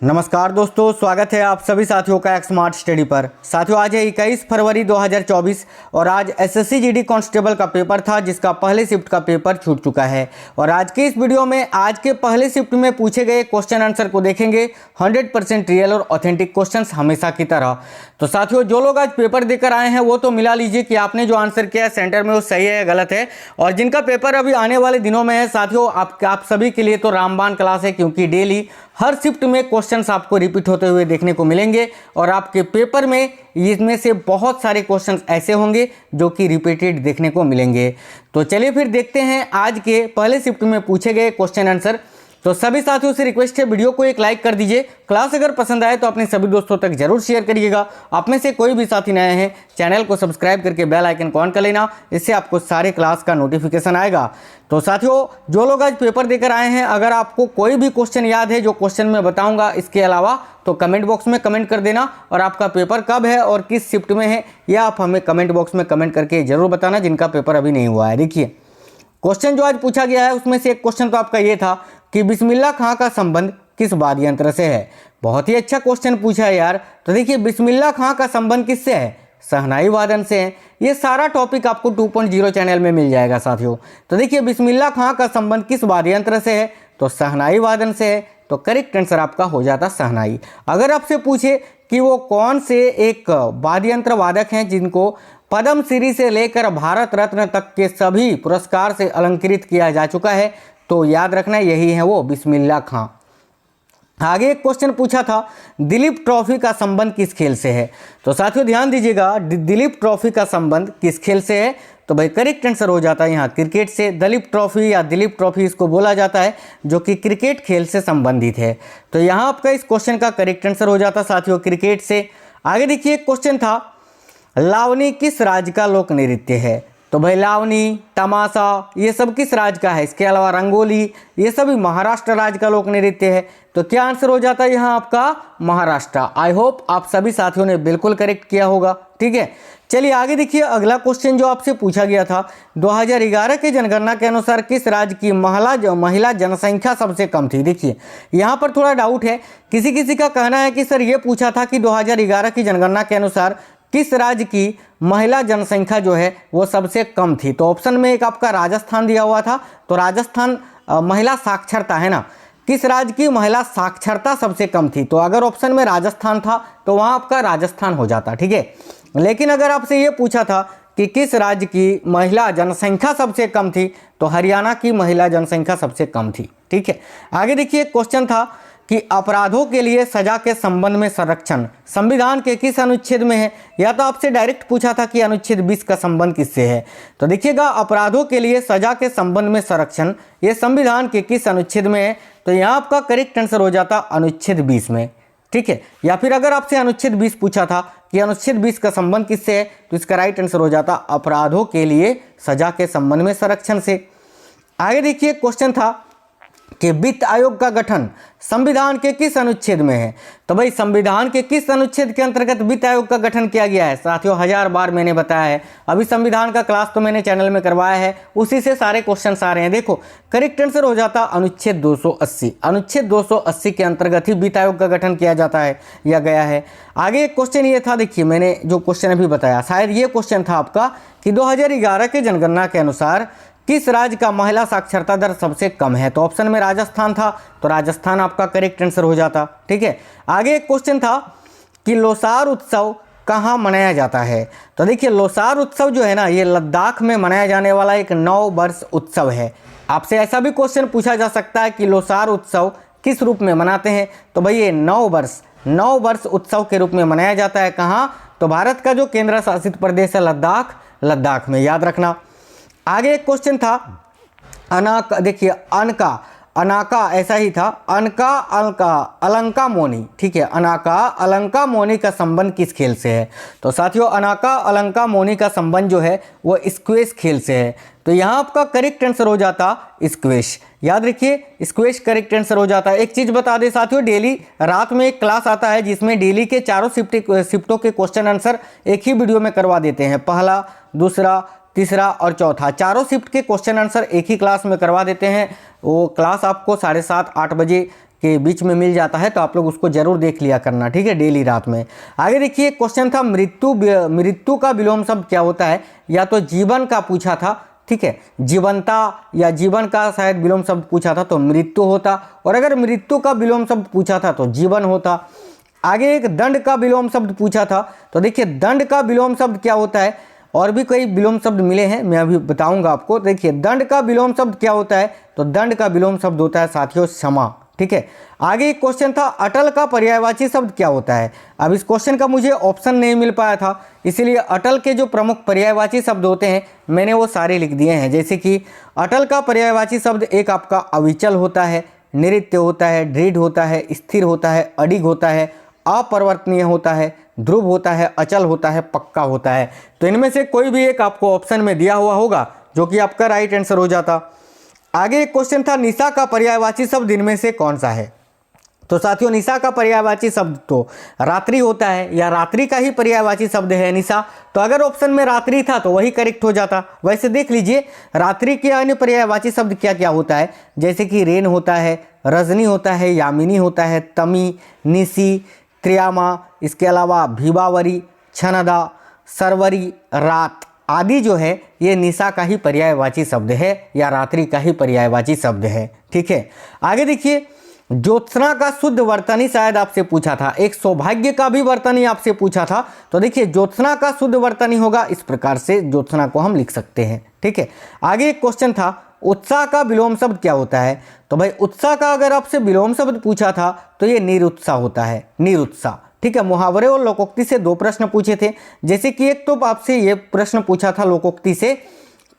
नमस्कार दोस्तों, स्वागत है आप सभी साथियों का एक स्मार्ट स्टडी पर। साथियों, आज है 21 फरवरी 2024 और आज एसएससी जीडी कांस्टेबल का पेपर था जिसका पहले शिफ्ट का पेपर छूट चुका है। और आज के इस वीडियो में आज के पहले शिफ्ट में पूछे गए क्वेश्चन आंसर को देखेंगे। 100% रियल और ऑथेंटिक क्वेश्चंस हमेशा की तरह। तो साथियों, जो लोग आज पेपर देकर आए हैं वो तो मिला लीजिए कि आपने जो आंसर किया है सेंटर में वो सही है या गलत है। और जिनका पेपर अभी आने वाले दिनों में है साथियों, आप सभी के लिए तो रामबाण क्लास है, क्योंकि डेली हर शिफ्ट में क्वेश्चंस आपको रिपीट होते हुए देखने को मिलेंगे और आपके पेपर में इसमें से बहुत सारे क्वेश्चंस ऐसे होंगे जो कि रिपीटेड देखने को मिलेंगे। तो चलिए फिर देखते हैं आज के पहले शिफ्ट में पूछे गए क्वेश्चन आंसर। तो सभी साथियों से रिक्वेस्ट है, वीडियो को एक लाइक कर दीजिए। क्लास अगर पसंद आए तो अपने सभी दोस्तों तक जरूर शेयर करिएगा। आप में से कोई भी साथी नए हैं, चैनल को सब्सक्राइब करके बेल आइकन को ऑन कर लेना, इससे आपको सारे क्लास का नोटिफिकेशन आएगा। तो साथियों, जो लोग आज पेपर देकर आए हैं, अगर आपको कोई भी क्वेश्चन याद है जो क्वेश्चन मैं बताऊंगा इसके अलावा, तो कमेंट बॉक्स में कमेंट कर देना। और आपका पेपर कब है और किस शिफ्ट में है यह आप हमें कमेंट बॉक्स में कमेंट करके जरूर बताना, जिनका पेपर अभी नहीं हुआ है। देखिए, क्वेश्चन जो आज पूछा गया है उसमें से एक क्वेश्चन तो आपका ये था कि बिस्मिल्लाह खां का संबंध किस वाद्य यंत्र से है। बहुत ही अच्छा क्वेश्चन पूछा है यार। तो देखिए, बिस्मिल्लाह खां का संबंध किससे है? शहनाई वादन से है। ये सारा टॉपिक आपको 2.0 चैनल में मिल जाएगा साथियों। तो देखिए, बिस्मिल्लाह खां का संबंध किस वाद्य यंत्र से है? तो शहनाई वादन से है। तो करेक्ट आंसर आपका हो जाता शहनाई। अगर आपसे पूछे कि वो कौन से एक वाद्य यंत्र वादक हैं जिनको पद्मश्री से लेकर भारत रत्न तक के सभी पुरस्कार से अलंकृत किया जा चुका है, तो याद रखना यही है वो बिस्मिल्लाह खां। आगे एक क्वेश्चन पूछा था, दिलीप ट्रॉफी का संबंध किस खेल से है? तो साथियों ध्यान दीजिएगा, दिलीप ट्रॉफी का संबंध किस खेल से है? तो भाई करेक्ट आंसर हो जाता है यहाँ क्रिकेट से। दिलीप ट्रॉफी या दिलीप ट्रॉफी इसको बोला जाता है, जो कि क्रिकेट खेल से संबंधित है। तो यहाँ आपका इस क्वेश्चन का करेक्ट आंसर हो जाता साथियों क्रिकेट से। आगे देखिए, एक क्वेश्चन था, लावनी किस राज्य का लोक नृत्य है? तो भाई लावनी, तमाशा ये सब किस राज्य का है? इसके अलावा रंगोली ये सभी महाराष्ट्र राज्य का लोक नृत्य है। तो क्या आंसर हो जाता है यहाँ आपका? महाराष्ट्र। आई होप आप सभी साथियों ने बिल्कुल करेक्ट किया होगा। ठीक है, चलिए आगे देखिए, अगला क्वेश्चन जो आपसे पूछा गया था, 2011 की जनगणना के अनुसार किस राज्य की महिला जनसंख्या सबसे कम थी? देखिए, यहाँ पर थोड़ा डाउट है। किसी किसी का कहना है कि सर ये पूछा था कि 2011 की जनगणना के अनुसार किस राज्य की महिला जनसंख्या जो है वो सबसे कम थी। तो ऑप्शन में एक आपका राजस्थान दिया हुआ था। तो राजस्थान महिला साक्षरता है ना, किस राज्य की महिला साक्षरता सबसे कम थी? तो अगर ऑप्शन में राजस्थान था तो वहाँ आपका राजस्थान हो जाता। ठीक है, लेकिन अगर आपसे ये पूछा था कि किस राज्य की महिला जनसंख्या सबसे कम थी, तो हरियाणा की महिला जनसंख्या सबसे कम थी। ठीक है, आगे देखिए, क्वेश्चन था कि अपराधों के लिए सजा के संबंध में संरक्षण संविधान के किस अनुच्छेद में है? या तो आपसे डायरेक्ट पूछा था कि अनुच्छेद 20 का संबंध किससे है। तो देखिएगा, अपराधों के लिए सजा के संबंध में संरक्षण ये संविधान के किस अनुच्छेद में है? तो यहाँ आपका करेक्ट आंसर हो जाता अनुच्छेद 20 में। ठीक है, या फिर अगर आपसे अनुच्छेद 20 पूछा था कि अनुच्छेद 20 का संबंध किससे है, तो इसका राइट आंसर हो जाता अपराधों के लिए सजा के संबंध में संरक्षण से। आगे देखिए, क्वेश्चन था कि वित्त आयोग का गठन संविधान के किस अनुच्छेद में है? तो भाई संविधान के किस अनुच्छेद के अंतर्गत वित्त आयोग का गठन किया गया है? साथियों, 1000 बार मैंने बताया है, अभी संविधान का क्लास तो मैंने चैनल में करवाया है, उसी से सारे क्वेश्चन आ रहे हैं। देखो, करेक्ट आंसर हो जाता अनुच्छेद 280। अनुच्छेद 280 के अंतर्गत ही वित्त आयोग का गठन किया जाता है या गया है। आगे एक क्वेश्चन ये था, देखिए मैंने जो क्वेश्चन अभी बताया, शायद ये क्वेश्चन था आपका कि 2011 के जनगणना के अनुसार किस राज्य का महिला साक्षरता दर सबसे कम है? तो ऑप्शन में राजस्थान था, तो राजस्थान आपका करेक्ट आंसर हो जाता। ठीक है, आगे एक क्वेश्चन था कि लोसार उत्सव कहाँ मनाया जाता है? तो देखिए, लोसार उत्सव जो है ना, ये लद्दाख में मनाया जाने वाला एक 9 वर्ष उत्सव है। आपसे ऐसा भी क्वेश्चन पूछा जा सकता है कि लोसार उत्सव किस रूप में मनाते हैं? तो भाई ये 9 वर्ष उत्सव के रूप में मनाया जाता है। कहाँ? तो भारत का जो केंद्र शासित प्रदेश है लद्दाख में, याद रखना। आगे एक क्वेश्चन था, अनाका, देखिए अनाका ऐसा ही था, अलंका मोनी। ठीक है, अनाका अलंका मोनी का संबंध किस खेल से है? तो साथियों, अनाका अलंका मोनी का संबंध जो है वो स्क्वैश खेल से है। तो यहाँ आपका करेक्ट आंसर हो जाता स्क्वैश। याद रखिए, स्क्वैश करेक्ट आंसर हो जाता है। एक चीज़ बता दें साथियों, डेली रात में एक क्लास आता है जिसमें डेली के चारों शिफ्टों के क्वेश्चन आंसर एक ही वीडियो में करवा देते हैं। पहला, दूसरा, तीसरा और चौथा, चारों शिफ्ट के क्वेश्चन आंसर एक ही क्लास में करवा देते हैं। वो क्लास आपको 7:30-8 बजे के बीच में मिल जाता है, तो आप लोग उसको जरूर देख लिया करना, ठीक है, डेली रात में। आगे देखिए क्वेश्चन था मृत्यु का विलोम शब्द क्या होता है, या तो जीवन का पूछा था, ठीक है, जीवंता या जीवन का शायद विलोम शब्द पूछा था तो मृत्यु होता, और अगर मृत्यु का विलोम शब्द पूछा था तो जीवन होता। आगे एक दंड का विलोम शब्द पूछा था, तो देखिए दंड का विलोम शब्द क्या होता है, और भी कई विलोम शब्द मिले हैं, मैं अभी बताऊंगा आपको। देखिए दंड का विलोम शब्द क्या होता है, तो दंड का विलोम शब्द होता है साथियों क्षमा, ठीक है। आगे एक क्वेश्चन था अटल का पर्यायवाची शब्द क्या होता है। अब इस क्वेश्चन का मुझे ऑप्शन नहीं मिल पाया था, इसीलिए अटल के जो प्रमुख पर्यायवाची शब्द होते हैं मैंने वो सारे लिख दिए हैं। जैसे कि अटल का पर्यायवाची शब्द एक आपका अविचल होता है, नित्य होता है, दृढ़ होता है, स्थिर होता है, अडिग होता है, अपरिवर्तनीय होता है, ध्रुव होता है, अचल होता है, पक्का होता है। तो इनमें से कोई भी एक आपको ऑप्शन में दिया हुआ होगा जो कि आपका राइट आंसर हो जाता। आगे एक क्वेश्चन था निशा का पर्यायवाची शब्द इनमें से कौन सा है। तो साथियों निशा का पर्यायवाची शब्द तो रात्रि होता है, या रात्रि का ही पर्यायवाची शब्द है निशा। तो अगर ऑप्शन में रात्रि था तो वही करेक्ट हो जाता। वैसे देख लीजिए रात्रि के अन्य पर्यायवाची शब्द क्या क्या होता है, जैसे कि रेन होता है, रजनी होता है, यामिनी होता है, तमी, निशी, त्रियामा, इसके अलावा भीबावरी, छनदा, सरवरी, रात आदि जो है ये निशा का ही पर्यायवाची शब्द है, या रात्रि का ही पर्यायवाची शब्द है, ठीक है। आगे देखिए ज्योत्सना का शुद्ध वर्तनी शायद आपसे पूछा था, एक सौभाग्य का भी वर्तनी आपसे पूछा था। तो देखिए ज्योत्सना का शुद्ध वर्तनी होगा इस प्रकार से, ज्योत्सना को हम लिख सकते हैं, ठीक है। आगे एक क्वेश्चन था उत्साह का विलोम शब्द क्या होता है। तो भाई उत्साह का अगर आपसे विलोम शब्द पूछा था तो ये निरुत्साह होता है, निरुत्साह, ठीक है। मुहावरे और लोकोक्ति से दो प्रश्न पूछे थे, जैसे कि एक तो आपसे ये प्रश्न पूछा था लोकोक्ति से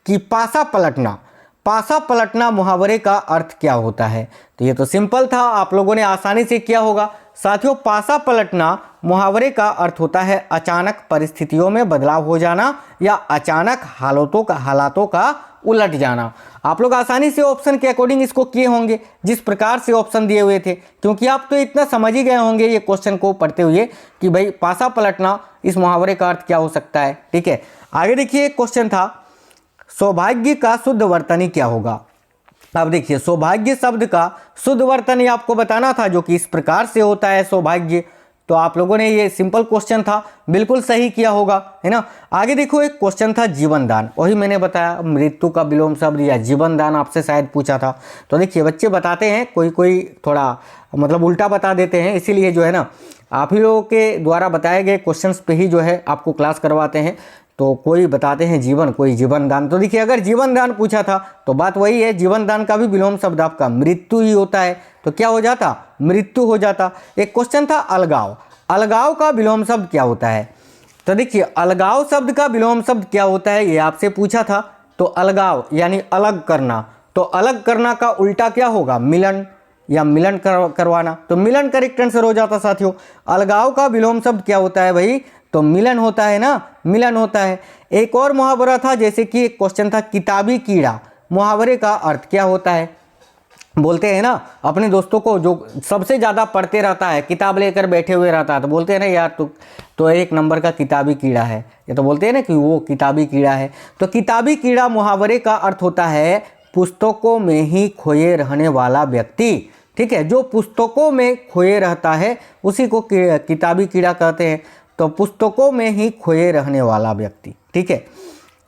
कि पासा पलटना, पासा पलटना मुहावरे का अर्थ क्या होता है। तो ये तो सिंपल था, आप लोगों ने आसानी से किया होगा। साथियों पासा पलटना मुहावरे का अर्थ होता है अचानक परिस्थितियों में बदलाव हो जाना, या अचानक हालातों का उलट जाना। आप लोग आसानी से ऑप्शन के अकॉर्डिंग इसको किए होंगे जिस प्रकार से ऑप्शन दिए हुए थे, क्योंकि आप तो इतना समझ ही गए होंगे ये क्वेश्चन को पढ़ते हुए कि भाई पासा पलटना इस मुहावरे का अर्थ क्या हो सकता है, ठीक है। आगे देखिए क्वेश्चन था सौभाग्य का शुद्ध वर्तनी क्या होगा। अब देखिए सौभाग्य शब्द का शुद्ध वर्तनी आपको बताना था, जो कि इस प्रकार से होता है सौभाग्य। तो आप लोगों ने ये सिंपल क्वेश्चन था, बिल्कुल सही किया होगा, है ना। आगे देखो एक क्वेश्चन था जीवन दान, वही मैंने बताया मृत्यु का विलोम शब्द या जीवन दान आपसे शायद पूछा था। तो देखिए बच्चे बताते हैं कोई कोई थोड़ा मतलब उल्टा बता देते हैं, इसीलिए जो है ना आप ही लोगों के द्वारा बताए गए क्वेश्चंस पे ही जो है आपको क्लास करवाते हैं। तो कोई बताते हैं जीवन, कोई जीवन दान। तो देखिए अगर जीवन दान पूछा था तो बात वही है, जीवन दान का भी विलोम शब्द आपका मृत्यु ही होता है, तो क्या हो जाता, मृत्यु हो जाता। एक क्वेश्चन था अलगाव, अलगाव का विलोम शब्द क्या होता है। तो देखिए अलगाव शब्द का विलोम शब्द क्या होता है ये आपसे पूछा था। तो अलगाव यानी अलग करना, तो अलग करना का उल्टा क्या होगा, मिलन, या मिलन करवाना। तो मिलन करेक्ट आंसर हो जाता साथियों। अलगाव का विलोम शब्द क्या होता है भाई, तो मिलन होता है ना, मिलन होता है। एक और मुहावरा था, जैसे कि एक क्वेश्चन था किताबी कीड़ा, मुहावरे का अर्थ क्या होता है। बोलते हैं ना अपने दोस्तों को जो सबसे ज़्यादा पढ़ते रहता है, किताब लेकर बैठे हुए रहता है, तो बोलते हैं ना यार तो एक नंबर का किताबी कीड़ा है, ये तो बोलते हैं ना कि वो किताबी कीड़ा है। तो किताबी कीड़ा मुहावरे का अर्थ होता है पुस्तकों में ही खोए रहने वाला व्यक्ति, ठीक है। जो पुस्तकों में खोए रहता है उसी को किताबी कीड़ा कहते हैं। तो पुस्तकों में ही खोए रहने वाला व्यक्ति, ठीक है।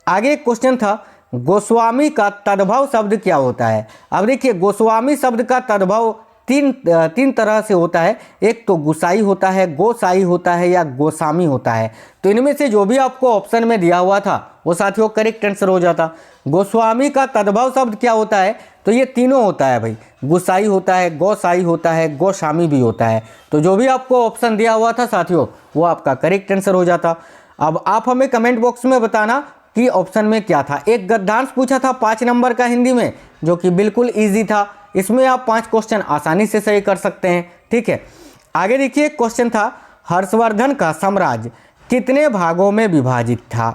आगे क्वेश्चन था गोस्वामी का तद्भव शब्द क्या होता है। अब देखिए गोस्वामी शब्द का तद्भव तीन तरह से होता है। एक तो गुसाई होता है, गोसाई होता है, या गोस्वामी होता है। तो इनमें से जो भी आपको ऑप्शन में दिया हुआ था वो साथियों करेक्ट आंसर हो जाता। गोस्वामी का तद्भव शब्द क्या होता है, तो ये तीनों होता है भाई, गुसाई होता है, गोसाई होता है, गोस्वामी भी होता है। तो जो भी आपको ऑप्शन दिया हुआ था साथियों वो आपका करेक्ट आंसर हो जाता। अब आप हमें कमेंट बॉक्स में बताना कि ऑप्शन में क्या था। एक गद्यांश पूछा था 5 नंबर का हिंदी में, जो कि बिल्कुल ईजी था, इसमें आप 5 क्वेश्चन आसानी से सही कर सकते हैं, ठीक है। आगे देखिए क्वेश्चन था हर्षवर्धन का साम्राज्य कितने भागों में विभाजित था।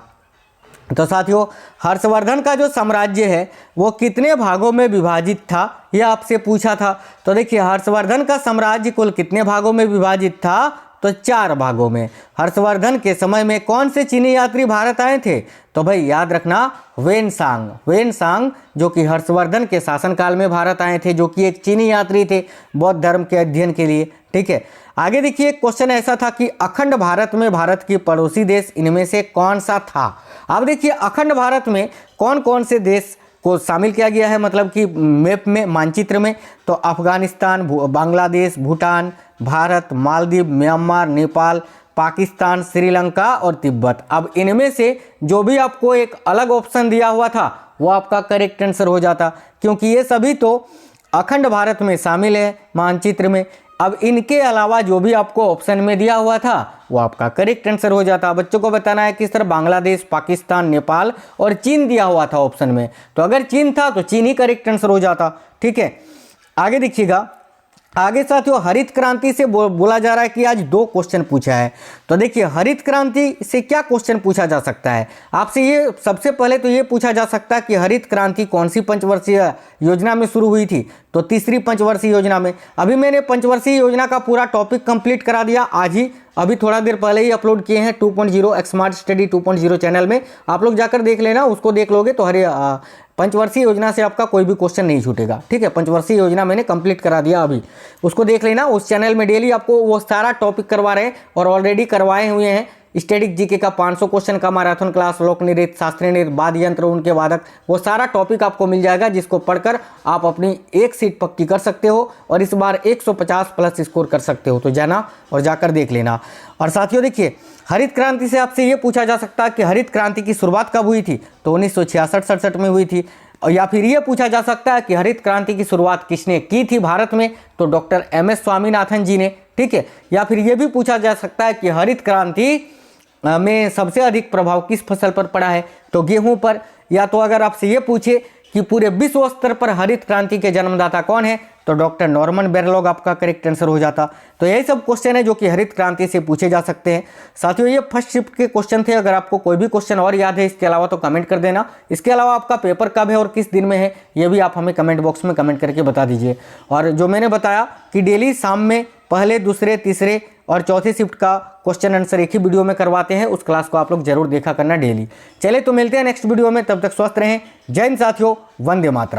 तो साथियों हर्षवर्धन का जो साम्राज्य है वो कितने भागों में विभाजित था ये आपसे पूछा था। तो देखिए हर्षवर्धन का साम्राज्य कुल कितने भागों में विभाजित था, तो 4 भागों में। हर्षवर्धन के समय में कौन से चीनी यात्री भारत आए थे? तो भाई याद रखना, वेनसांग जो कि हर्षवर्धन के शासनकाल में भारत आए थे, जो कि एक चीनी यात्री थे बौद्ध धर्म के अध्ययन के लिए। ठीक है, आगे देखिए क्वेश्चन ऐसा था कि अखंड भारत में भारत की पड़ोसी देश इनमें से कौन सा था? अब देखिए अखंड भारत में कौन कौन से देश को शामिल किया गया है, मतलब कि मैप में, मानचित्र में। तो अफगानिस्तान, बांग्लादेश, भूटान, भारत, मालदीव, म्यांमार, नेपाल, पाकिस्तान, श्रीलंका और तिब्बत। अब इनमें से जो भी आपको एक अलग ऑप्शन दिया हुआ था वो आपका करेक्ट आंसर हो जाता, क्योंकि ये सभी तो अखंड भारत में शामिल है मानचित्र में। अब इनके अलावा जो भी आपको ऑप्शन में दिया हुआ था वो आपका करेक्ट आंसर हो जाता। बच्चों को बताना है किस तरह बांग्लादेश, पाकिस्तान, नेपाल और चीन दिया हुआ था ऑप्शन में, तो अगर चीन था तो चीन ही करेक्ट आंसर हो जाता। ठीक है, आगे देखिएगा, आगे साथियों हरित क्रांति से बोला जा रहा है कि आज 2 क्वेश्चन पूछा है। तो देखिए हरित क्रांति से क्या क्वेश्चन पूछा जा सकता है आपसे? ये सबसे पहले तो ये पूछा जा सकता है कि हरित क्रांति कौन सी पंचवर्षीय योजना में शुरू हुई थी? तो तीसरी पंचवर्षीय योजना में। अभी मैंने पंचवर्षीय योजना का पूरा टॉपिक कंप्लीट करा दिया आज ही, अभी थोड़ा देर पहले ही अपलोड किए हैं 2.0 स्मार्ट स्टडी 2.0 चैनल में। आप लोग जाकर देख लेना, उसको देख लोगे तो पंचवर्षीय योजना से आपका कोई भी क्वेश्चन नहीं छूटेगा। ठीक है, पंचवर्षीय योजना मैंने कंप्लीट करा दिया, अभी उसको देख लेना। उस चैनल में डेली आपको वो सारा टॉपिक करवा रहे हैं और ऑलरेडी करवाए हुए हैं। स्टैटिक जीके का 500 क्वेश्चन का मैराथन क्लास, लोक नृत्य, शास्त्रीय नृत्य, वाद्य यंत्र, उनके वादक, वो सारा टॉपिक आपको मिल जाएगा, जिसको पढ़कर आप अपनी एक सीट पक्की कर सकते हो और इस बार 150 प्लस स्कोर कर सकते हो। तो जाना और जाकर देख लेना। और साथियों देखिए हरित क्रांति से आपसे ये पूछा जा सकता है कि हरित क्रांति की शुरुआत कब हुई थी? तो 1966-67 में हुई थी। और या फिर ये पूछा जा सकता है कि हरित क्रांति की शुरुआत किसने की थी भारत में? तो डॉक्टर MS स्वामीनाथन जी ने। ठीक है, या फिर ये भी पूछा जा सकता है कि हरित क्रांति में सबसे अधिक प्रभाव किस फसल पर पड़ा है? तो गेहूं पर। या तो अगर आपसे ये पूछे कि पूरे विश्व स्तर पर हरित क्रांति के जन्मदाता कौन है? तो डॉक्टर नॉर्मन बोरलॉग आपका करेक्ट आंसर हो जाता। तो यही सब क्वेश्चन है जो कि हरित क्रांति से पूछे जा सकते हैं। साथियों ये फर्स्ट शिफ्ट के क्वेश्चन थे। अगर आपको कोई भी क्वेश्चन और याद है इसके अलावा तो कमेंट कर देना। इसके अलावा आपका पेपर कब है और किस दिन में है ये भी आप हमें कमेंट बॉक्स में कमेंट करके बता दीजिए। और जो मैंने बताया कि डेली शाम में पहले, दूसरे, तीसरे और चौथे शिफ्ट का क्वेश्चन आंसर एक ही वीडियो में करवाते हैं, उस क्लास को आप लोग जरूर देखा करना डेली। चलिए तो मिलते हैं नेक्स्ट वीडियो में, तब तक स्वस्थ रहें। जय हिंद साथियों, वंदे मातरम।